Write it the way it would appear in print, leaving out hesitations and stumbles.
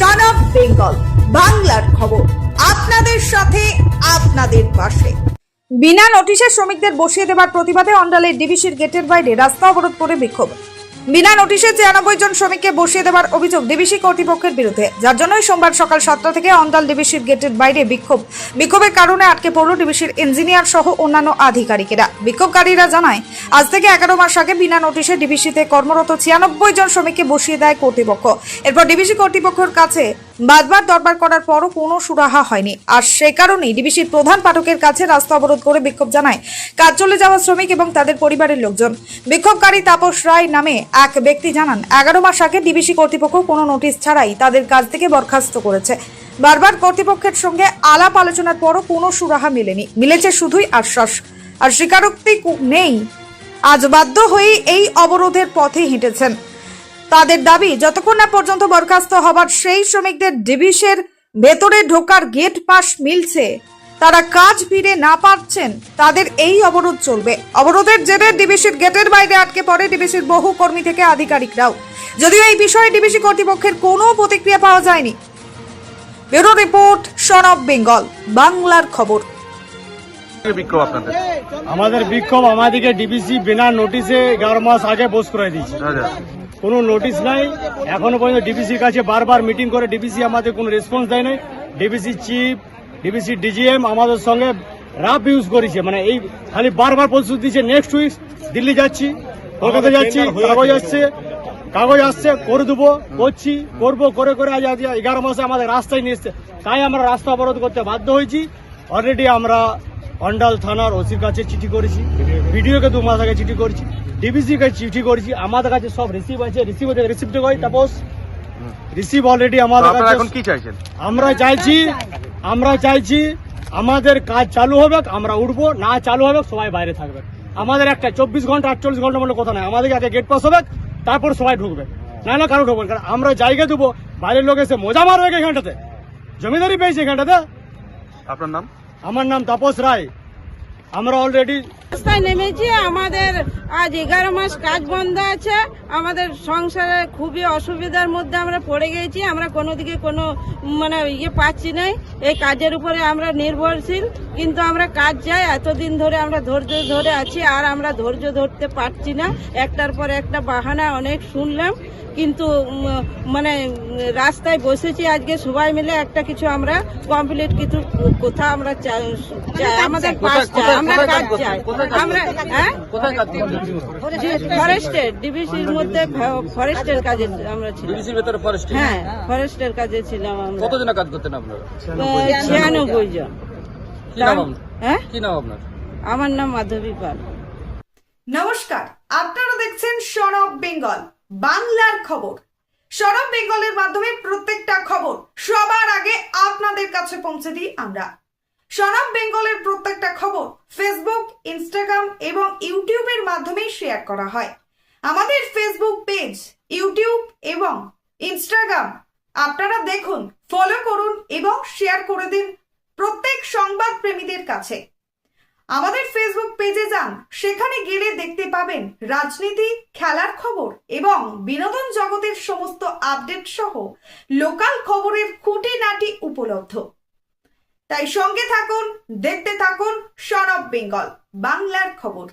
Son of Bengal বাংলার খবর, আপনাদের সাথে আপনাদের পাশে। বিনা নোটিশে শ্রমিকদের বসিয়ে দেওয়ার প্রতিবাদে অন্ডালের ডিবিসির গেটের বাইরে রাস্তা অবরোধ করে বিক্ষোভ। বিনা নোটিশে ৯৬ জন শ্রমিককে বসিয়ে দেওয়ার অভিযোগ ডিবিসি কর্তৃপক্ষের বিরুদ্ধে, যার জন্যই সোমবার সকাল ৭টা থেকে অন্ডাল ডিবিসির গেটের বাইরে বিক্ষোভের কারণে আটকে পড়ল ডিবিসির ইঞ্জিনিয়ার সহ অন্যান্য আধিকারিকেরা। বিক্ষোভকারীরা জানায়, আজ থেকে ১১ মাস আগে বিনা নোটিশে ডিবিসিতে কর্মরত ৯৬ জন শ্রমিককে বসিয়ে দেয় কর্তৃপক্ষ। এরপর ডিবিসি কর্তৃপক্ষের কাছে বারবার দরবার করার পরও কোনো সুরাহা হয়নি। আর সেই কারণেই ডিবিসির প্রধান পাঠকের কাছে রাস্তা অবরোধ করে বিক্ষোভ জানায় কাজ চলে যাওয়া শ্রমিক এবং তাদের পরিবারের লোকজন। বিক্ষোভকারী তাপস রায় নামে এক ব্যক্তি জানান, ১১ মাস আগে ডিবিসি কর্তৃপক্ষ কোনো নোটিশ ছাড়াই তাদের কাজ থেকে বরখাস্ত করেছে। বারবার কর্তৃপক্ষের সঙ্গে আলাপ আলোচনার পরও কোনো সুরাহা মেলেনি, মিলেছে শুধুই আশ্বাস আর স্বীকারোক্তি নেই। আজ বাধ্য হয়ে এই অবরোধের পথে হেঁটেছেন। তাদের দাবি, যতক্ষণ না পর্যন্ত বরখাস্ত হবার সেই শ্রমিকদের ডিবিসির ভেতরে ঢোকার গেট পাস মিলছে, তারা কাজ ফিরে না পাচ্ছেন, তাদের এই অবরোধ চলবে। অবরোধের জেরে ডিবিসির গেটের বাইরে আটকে পড়ে ডিবিসির বহু কর্মী থেকে আধিকারিকরাও। যদিও এই বিষয়ে ডিবিসি কর্তৃপক্ষের কোনো প্রতিক্রিয়া পাওয়া যায়নি। Bureau report, son of Bengal বাংলার খবর। আমাদের বিক্ষোভ, আমাদেরকে ডিবিসি বিনা নোটিশে 11 মাস আগে বোস করে দিয়েছে। কোনো নোটিশ নাই, এখনো পর্যন্ত ডিবিসির কাছে বারবার মিটিং করে ডিবিসি আমাদের কোনো রেসপন্স দেয় নাই। ডিবিসি চিফ, ডিবিসি ডিজিএম আমাদের সঙ্গে রাফ ইউজ করেছে, মানে এই খালি বারবার প্রতিশ্রুতি দিচ্ছে নেক্সট উইক দিল্লি যাচ্ছি, কলকাতা যাচ্ছি, কাগজ আসছে করে দেবো, করবো করে আজ 11 মাসে আমাদের রাস্তায় নিয়ে এসছে। তাই আমরা রাস্তা অবরোধ করতে বাধ্য হয়েছি। অলরেডি আমরা অন্ডাল থানার ওসির কাছে চিঠি করেছি, বিডিওকে 2 মাস আগে চিঠি করেছি, ডিবিসি কে চিঠি করেছি। আমাদের কাছে সব রিসিভ আছে, রিসিভ করি, তাপস রিসিভ অলরেডি আমাদের কাছে। এখন কি চাইছেন? আমরা চাইছি আমাদের কাজ চালু হবে, আমরা উঠবো, না চালু হবে সবাই বাইরে থাকবে। আমাদের একটা 24 ঘন্টা 48 ঘন্টা মানে কথা নয়, আমাদের আগে গেট পাস হবে, তারপর সবাই ঢুকবে, না কারো ঢুকবে। কারণ আমরা জায়গা দেবো, বাইরের লোক এসে মজা মারবে এখানটাতে, জমিদারি পেয়েছে এখানটাতে। আপনার নাম? আমার নাম তাপস রায়। আমরা অলরেডি রাস্তায় নেমেছি। আমাদের আজ 11 মাস কাজ বন্ধ আছে। আমাদের সংসারে খুবই অসুবিধার মধ্যে আমরা পড়ে গেছি। আমরা কোনো দিকে কোনো পাচ্ছি নাই। এই কাজের উপরে আমরা নির্ভরশীল, কিন্তু আমরা কাজ চাই। এতদিন ধরে আমরা ধৈর্য ধরে আছি, আর আমরা ধৈর্য ধরতে পারছি না। একটার পর একটা বাহানা অনেক শুনলাম, কিন্তু রাস্তায় বসেছি আজকে সবাই মিলে একটা কিছু আমরা কমপ্লিট কিছু কোথা আমরা চাই, আমাদের পাস চাই, আমরা কাজ চাই। আমরা ফরেস্টের ডিবিসির মধ্যে ফরেস্টের কাজে আমরা ছিলাম। হ্যাঁ, ফরেস্টের কাজে ছিলাম আমরা। কতজন কাজ করতেন আপনারা? 96 জন। হ্যাঁ, কি নাম আপনার? আমার নাম মাধবী পাল। নমস্কার, আপনারা দেখছেন সন অফ বেঙ্গল বাংলার খবর। সন অফ বেঙ্গলের মাধ্যমে প্রত্যেকটা খবর সবার আগে আপনাদের কাছে পৌঁছে দিই আমরা। সন অফ বেঙ্গলের প্রত্যেকটা খবর ফেসবুক, ইনস্টাগ্রাম এবং ইউটিউবের মাধ্যমে শেয়ার করা হয়। আমাদের ফেসবুক পেজ, ইউটিউব এবং ইনস্টাগ্রাম আপনারা দেখুন, ফলো করুন এবং শেয়ার করে দিন প্রত্যেক সংবাদ প্রেমীদের কাছে। আমাদের ফেসবুক পেজে যান, সেখানে গেলে দেখতে পাবেন রাজনীতি, খেলার খবর এবং বিনোদন জগতের সমস্ত আপডেট সহ লোকাল খবরের খুঁটিনাটি উপলব্ধ। তাই সঙ্গে থাকুন, দেখতে থাকুন সন অফ বেঙ্গল বাংলার খবর।